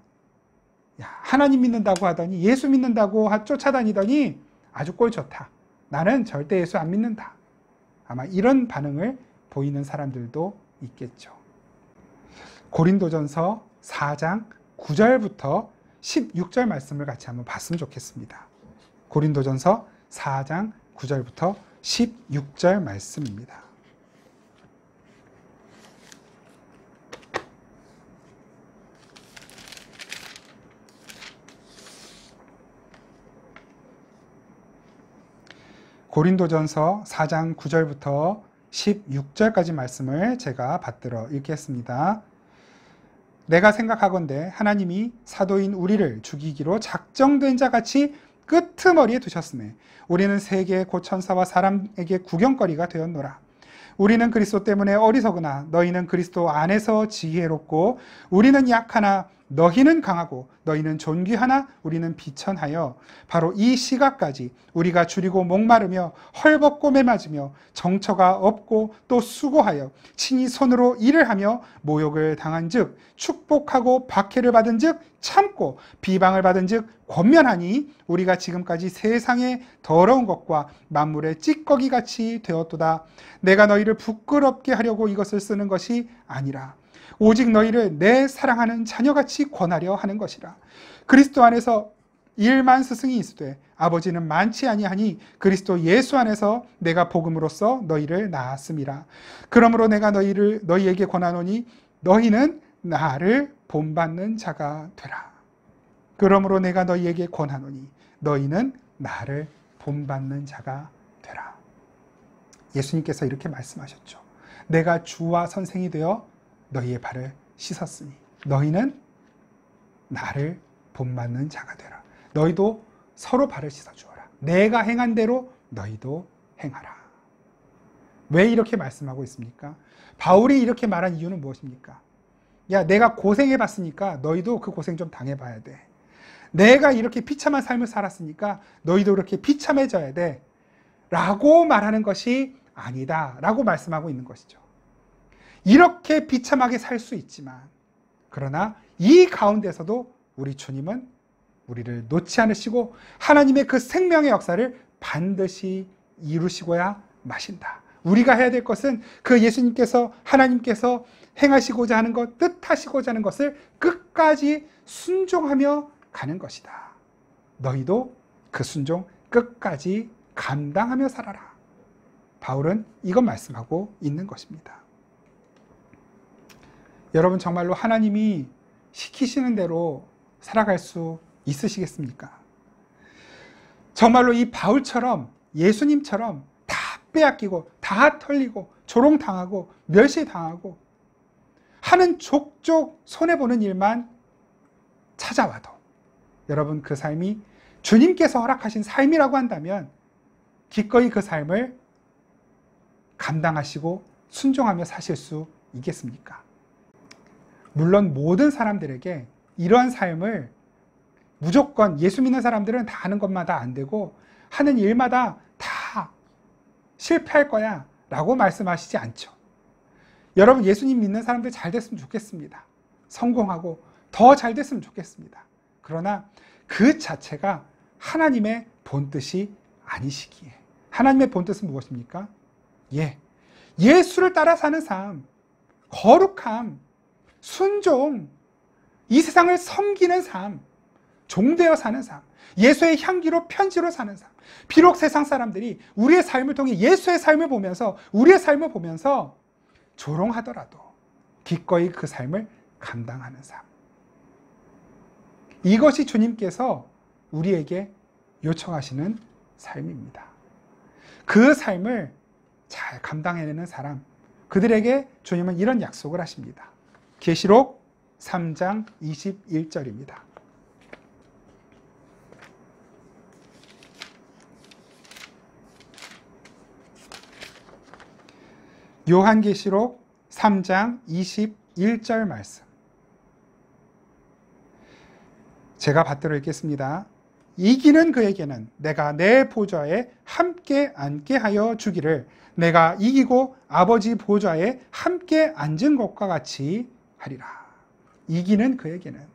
야, 하나님 믿는다고 하더니 예수 믿는다고 쫓아다니더니 아주 꼴 좋다. 나는 절대 예수 안 믿는다. 아마 이런 반응을 보이는 사람들도 있겠죠. 고린도전서 4장 9절부터 16절 말씀을 같이 한번 봤으면 좋겠습니다. 고린도전서 4장 9절부터 16절 말씀입니다. 고린도전서 4장 9절부터 16절까지 말씀을 제가 받들어 읽겠습니다. 내가 생각하건대 하나님이 사도인 우리를 죽이기로 작정된 자같이 끄트머리에 두셨으매 우리는 세계 곧 천사와 사람에게 구경거리가 되었노라. 우리는 그리스도 때문에 어리석으나 너희는 그리스도 안에서 지혜롭고 우리는 약하나 너희는 강하고 너희는 존귀하나 우리는 비천하여 바로 이 시각까지 우리가 줄이고 목마르며 헐벗고 매맞으며 정처가 없고 또 수고하여 친히 손으로 일을 하며 모욕을 당한즉 축복하고 박해를 받은즉 참고 비방을 받은즉 권면하니 우리가 지금까지 세상의 더러운 것과 만물의 찌꺼기 같이 되었도다. 내가 너희를 부끄럽게 하려고 이것을 쓰는 것이 아니라 오직 너희를 내 사랑하는 자녀같이 권하려 하는 것이라. 그리스도 안에서 일만 스승이 있으되 아버지는 많지 아니하니 그리스도 예수 안에서 내가 복음으로써 너희를 낳았음이라. 그러므로 내가 너희에게 권하노니 너희는 나를 본받는 자가 되라. 그러므로 내가 너희에게 권하노니 너희는 나를 본받는 자가 되라. 예수님께서 이렇게 말씀하셨죠. 내가 주와 선생이 되어 너희의 발을 씻었으니 너희는 나를 본받는 자가 되라. 너희도 서로 발을 씻어주어라. 내가 행한 대로 너희도 행하라. 왜 이렇게 말씀하고 있습니까? 바울이 이렇게 말한 이유는 무엇입니까? 야, 내가 고생해봤으니까 너희도 그 고생 좀 당해봐야 돼. 내가 이렇게 비참한 삶을 살았으니까 너희도 그렇게 비참해져야 돼. 라고 말하는 것이 아니다. 라고 말씀하고 있는 것이죠. 이렇게 비참하게 살 수 있지만, 그러나 이 가운데서도 우리 주님은 우리를 놓지 않으시고 하나님의 그 생명의 역사를 반드시 이루시고야 마신다. 우리가 해야 될 것은 그 예수님께서, 하나님께서 행하시고자 하는 것, 뜻하시고자 하는 것을 끝까지 순종하며 가는 것이다. 너희도 그 순종 끝까지 감당하며 살아라. 바울은 이것 말씀하고 있는 것입니다. 여러분, 정말로 하나님이 시키시는 대로 살아갈 수 있으시겠습니까? 정말로 이 바울처럼, 예수님처럼 다 빼앗기고 다 털리고 조롱당하고 멸시당하고 하는 족족 손해보는 일만 찾아와도 여러분, 그 삶이 주님께서 허락하신 삶이라고 한다면 기꺼이 그 삶을 감당하시고 순종하며 사실 수 있겠습니까? 물론 모든 사람들에게 이러한 삶을 무조건, 예수 믿는 사람들은 다 하는 것마다 안 되고 하는 일마다 다 실패할 거야 라고 말씀하시지 않죠. 여러분, 예수님 믿는 사람들 잘 됐으면 좋겠습니다. 성공하고 더 잘 됐으면 좋겠습니다. 그러나 그 자체가 하나님의 본뜻이 아니시기에, 하나님의 본뜻은 무엇입니까? 예수를 따라 사는 삶, 거룩함, 순종, 이 세상을 섬기는 삶, 종되어 사는 삶, 예수의 향기로 편지로 사는 삶. 비록 세상 사람들이 우리의 삶을 통해 예수의 삶을 보면서, 우리의 삶을 보면서 조롱하더라도 기꺼이 그 삶을 감당하는 삶. 이것이 주님께서 우리에게 요청하시는 삶입니다. 그 삶을 잘 감당해내는 사람, 그들에게 주님은 이런 약속을 하십니다. 계시록 3장 21절입니다. 요한계시록 3장 21절 말씀. 제가 받들어 읽겠습니다. 이기는 그에게는 내가 내 보좌에 함께 앉게 하여 주기를, 내가 이기고 아버지 보좌에 함께 앉은 것과 같이 하리라. 이기는 그에게는,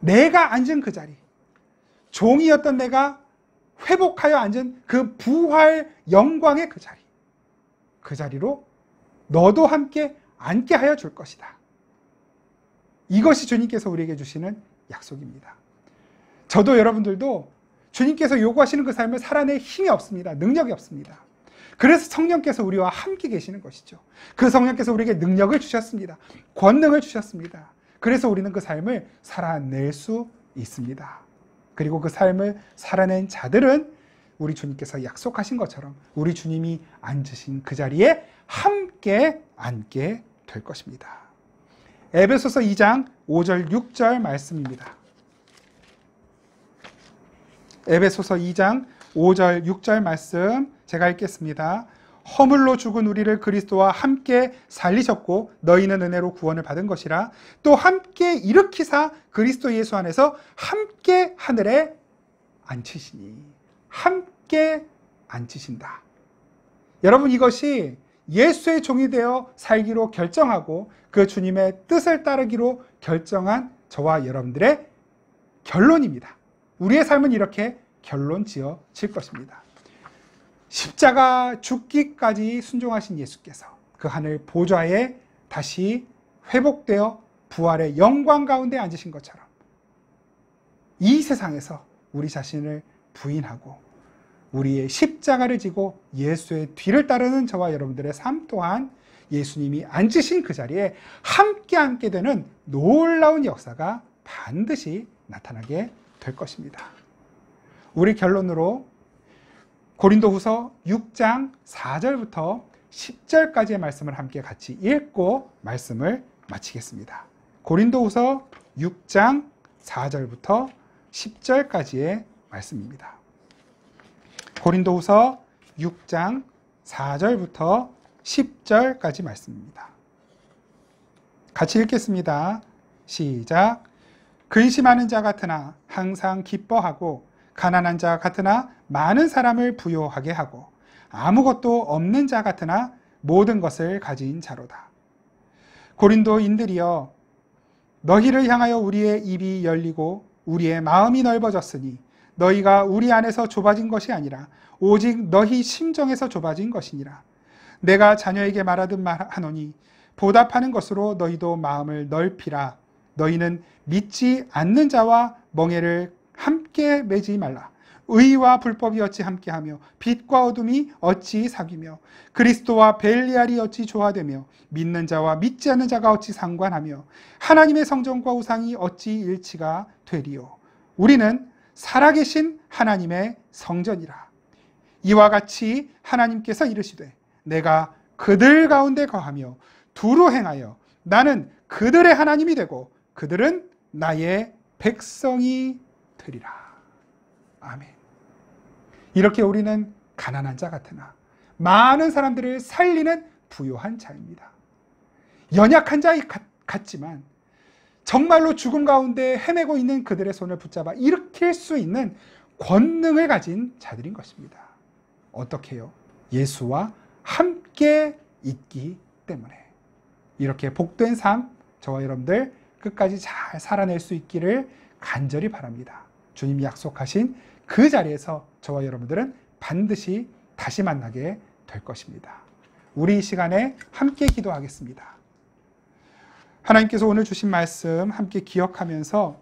내가 앉은 그 자리, 종이었던 내가 회복하여 앉은 그 부활 영광의 그 자리, 그 자리로 너도 함께 앉게 하여 줄 것이다. 이것이 주님께서 우리에게 주시는 약속입니다. 저도 여러분들도 주님께서 요구하시는 그 삶을 살아낼 힘이 없습니다. 능력이 없습니다. 그래서 성령께서 우리와 함께 계시는 것이죠. 그 성령께서 우리에게 능력을 주셨습니다. 권능을 주셨습니다. 그래서 우리는 그 삶을 살아낼 수 있습니다. 그리고 그 삶을 살아낸 자들은 우리 주님께서 약속하신 것처럼 우리 주님이 앉으신 그 자리에 함께 앉게 될 것입니다. 에베소서 2장 5절 6절 말씀입니다. 에베소서 2장 5절 6절 말씀 제가 읽겠습니다. 허물로 죽은 우리를 그리스도와 함께 살리셨고 너희는 은혜로 구원을 받은 것이라. 또 함께 일으키사 그리스도 예수 안에서 함께 하늘에 앉히시니. 함께 앉히신다. 여러분, 이것이 예수의 종이 되어 살기로 결정하고 그 주님의 뜻을 따르기로 결정한 저와 여러분들의 결론입니다. 우리의 삶은 이렇게 결론 지어질 것입니다. 십자가 죽기까지 순종하신 예수께서 그 하늘 보좌에 다시 회복되어 부활의 영광 가운데 앉으신 것처럼 이 세상에서 우리 자신을 부인하고 우리의 십자가를 지고 예수의 뒤를 따르는 저와 여러분들의 삶 또한 예수님이 앉으신 그 자리에 함께 앉게 되는 놀라운 역사가 반드시 나타나게 될 것입니다. 우리 결론으로 고린도후서 6장 4절부터 10절까지의 말씀을 함께 같이 읽고 말씀을 마치겠습니다. 고린도후서 6장 4절부터 10절까지의 말씀입니다. 고린도후서 6장 4절부터 10절까지 말씀입니다. 같이 읽겠습니다. 시작. 근심하는 자 같으나 항상 기뻐하고 가난한 자 같으나 많은 사람을 부요하게 하고 아무것도 없는 자 같으나 모든 것을 가진 자로다. 고린도인들이여, 너희를 향하여 우리의 입이 열리고 우리의 마음이 넓어졌으니 너희가 우리 안에서 좁아진 것이 아니라 오직 너희 심정에서 좁아진 것이니라. 내가 자녀에게 말하듯 말하노니 보답하는 것으로 너희도 마음을 넓히라. 너희는 믿지 않는 자와 멍에를 함께 매지 말라. 의와 불법이 어찌 함께하며 빛과 어둠이 어찌 사귀며 그리스도와 벨리알이 어찌 조화되며 믿는 자와 믿지 않는 자가 어찌 상관하며 하나님의 성전과 우상이 어찌 일치가 되리요. 우리는 살아계신 하나님의 성전이라. 이와 같이 하나님께서 이르시되 내가 그들 가운데 거하며 두루 행하여 나는 그들의 하나님이 되고 그들은 나의 백성이 되리라. 아멘. 이렇게 우리는 가난한 자 같으나 많은 사람들을 살리는 부요한 자입니다. 연약한 자 같지만 정말로 죽음 가운데 헤매고 있는 그들의 손을 붙잡아 일으킬 수 있는 권능을 가진 자들인 것입니다. 어떻게요? 예수와 함께 있기 때문에. 이렇게 복된 삶, 저와 여러분들 끝까지 잘 살아낼 수 있기를 간절히 바랍니다. 주님이 약속하신 그 자리에서 저와 여러분들은 반드시 다시 만나게 될 것입니다. 우리 이 시간에 함께 기도하겠습니다. 하나님께서 오늘 주신 말씀 함께 기억하면서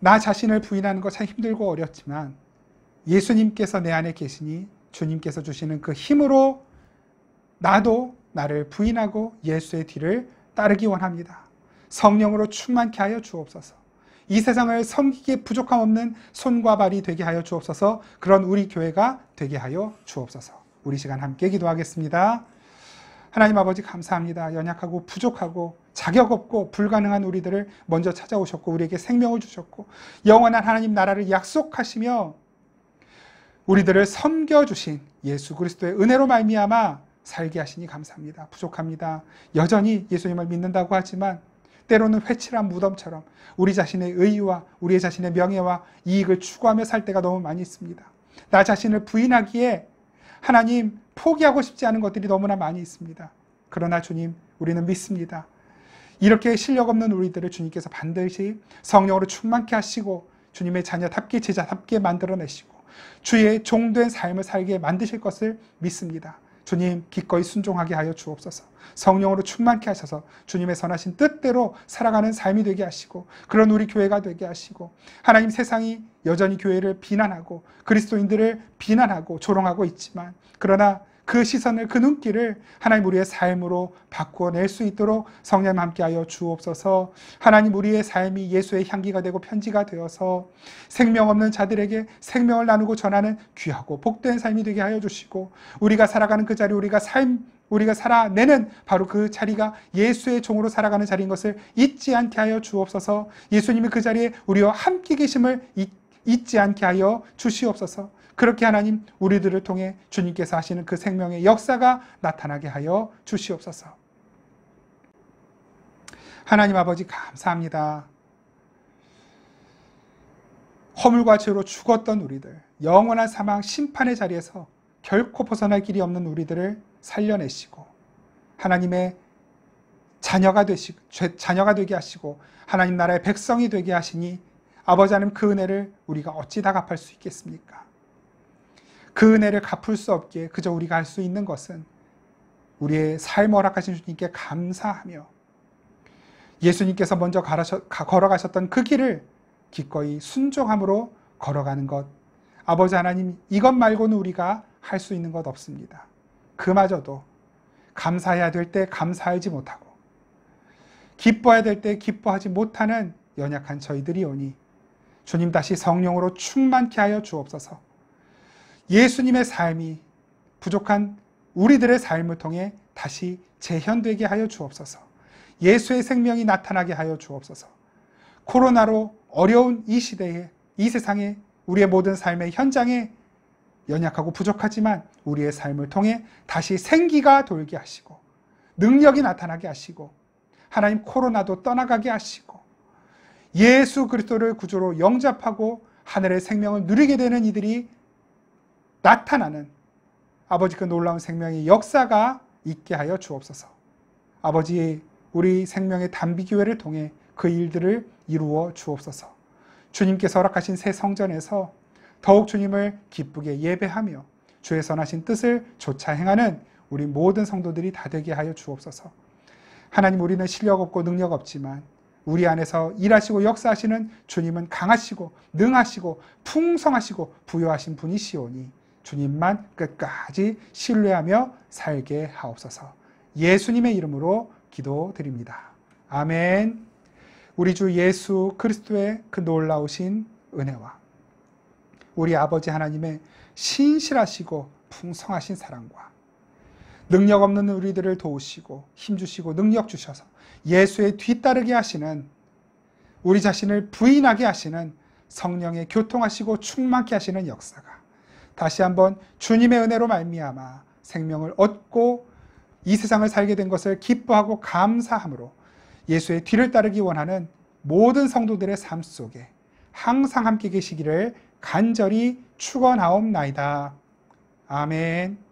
나 자신을 부인하는 거 참 힘들고 어렵지만 예수님께서 내 안에 계시니 주님께서 주시는 그 힘으로 나도 나를 부인하고 예수의 뒤를 따르기 원합니다. 성령으로 충만케 하여 주옵소서. 이 세상을 섬기기에 부족함 없는 손과 발이 되게 하여 주옵소서. 그런 우리 교회가 되게 하여 주옵소서. 우리 시간 함께 기도하겠습니다. 하나님 아버지 감사합니다. 연약하고 부족하고 자격 없고 불가능한 우리들을 먼저 찾아오셨고 우리에게 생명을 주셨고 영원한 하나님 나라를 약속하시며 우리들을 섬겨주신 예수 그리스도의 은혜로 말미암아 살게 하시니 감사합니다. 부족합니다. 여전히 예수님을 믿는다고 하지만 때로는 회칠한 무덤처럼 우리 자신의 의의와 우리 자신의 명예와 이익을 추구하며 살 때가 너무 많이 있습니다. 나 자신을 부인하기에 하나님 포기하고 싶지 않은 것들이 너무나 많이 있습니다. 그러나 주님, 우리는 믿습니다. 이렇게 실력 없는 우리들을 주님께서 반드시 성령으로 충만케 하시고 주님의 자녀답게 제자답게 만들어내시고 주의 종된 삶을 살게 만드실 것을 믿습니다. 주님 기꺼이 순종하게 하여 주옵소서. 성령으로 충만케 하셔서 주님의 선하신 뜻대로 살아가는 삶이 되게 하시고 그런 우리 교회가 되게 하시고 하나님 세상이 여전히 교회를 비난하고 그리스도인들을 비난하고 조롱하고 있지만 그러나 그 시선을 그 눈길을 하나님 우리의 삶으로 바꾸어낼 수 있도록 성령 함께하여 주옵소서. 하나님 우리의 삶이 예수의 향기가 되고 편지가 되어서 생명 없는 자들에게 생명을 나누고 전하는 귀하고 복된 삶이 되게 하여 주시고 우리가 살아가는 그 자리 우리가 살아내는 바로 그 자리가 예수의 종으로 살아가는 자리인 것을 잊지 않게 하여 주옵소서. 예수님이 그 자리에 우리와 함께 계심을 잊지 않게 하여 주시옵소서. 그렇게 하나님 우리들을 통해 주님께서 하시는 그 생명의 역사가 나타나게 하여 주시옵소서. 하나님 아버지 감사합니다. 허물과 죄로 죽었던 우리들, 영원한 사망 심판의 자리에서 결코 벗어날 길이 없는 우리들을 살려내시고 하나님의 자녀가 되게 하시고 하나님 나라의 백성이 되게 하시니 아버지 하나님 그 은혜를 우리가 어찌 다 갚을 수 있겠습니까? 그 은혜를 갚을 수 없기에 그저 우리가 할 수 있는 것은 우리의 삶을 허락하신 주님께 감사하며 예수님께서 먼저 걸어가셨던 그 길을 기꺼이 순종함으로 걸어가는 것. 아버지 하나님, 이것 말고는 우리가 할 수 있는 것 없습니다. 그마저도 감사해야 될 때 감사하지 못하고 기뻐해야 될 때 기뻐하지 못하는 연약한 저희들이 오니 주님 다시 성령으로 충만케 하여 주옵소서. 예수님의 삶이 부족한 우리들의 삶을 통해 다시 재현되게 하여 주옵소서. 예수의 생명이 나타나게 하여 주옵소서. 코로나로 어려운 이 시대에, 이 세상에, 우리의 모든 삶의 현장에 연약하고 부족하지만 우리의 삶을 통해 다시 생기가 돌게 하시고 능력이 나타나게 하시고 하나님 코로나도 떠나가게 하시고 예수 그리스도를 구주로 영접하고 하늘의 생명을 누리게 되는 이들이 나타나는 아버지 그 놀라운 생명의 역사가 있게 하여 주옵소서. 아버지, 우리 생명의 단비교회를 통해 그 일들을 이루어 주옵소서. 주님께서 허락하신 새 성전에서 더욱 주님을 기쁘게 예배하며 주의 선하신 뜻을 조차 행하는 우리 모든 성도들이 다 되게 하여 주옵소서. 하나님, 우리는 실력 없고 능력 없지만 우리 안에서 일하시고 역사하시는 주님은 강하시고 능하시고 풍성하시고 부요하신 분이시오니 주님만 끝까지 신뢰하며 살게 하옵소서. 예수님의 이름으로 기도드립니다. 아멘. 우리 주 예수 그리스도의 그 놀라우신 은혜와 우리 아버지 하나님의 신실하시고 풍성하신 사랑과 능력 없는 우리들을 도우시고 힘주시고 능력 주셔서 예수의 뒤따르게 하시는, 우리 자신을 부인하게 하시는 성령의 교통하시고 충만케 하시는 역사가 다시 한번 주님의 은혜로 말미암아 생명을 얻고 이 세상을 살게 된 것을 기뻐하고 감사함으로 예수의 뒤를 따르기 원하는 모든 성도들의 삶 속에 항상 함께 계시기를 간절히 축원하옵나이다. 아멘.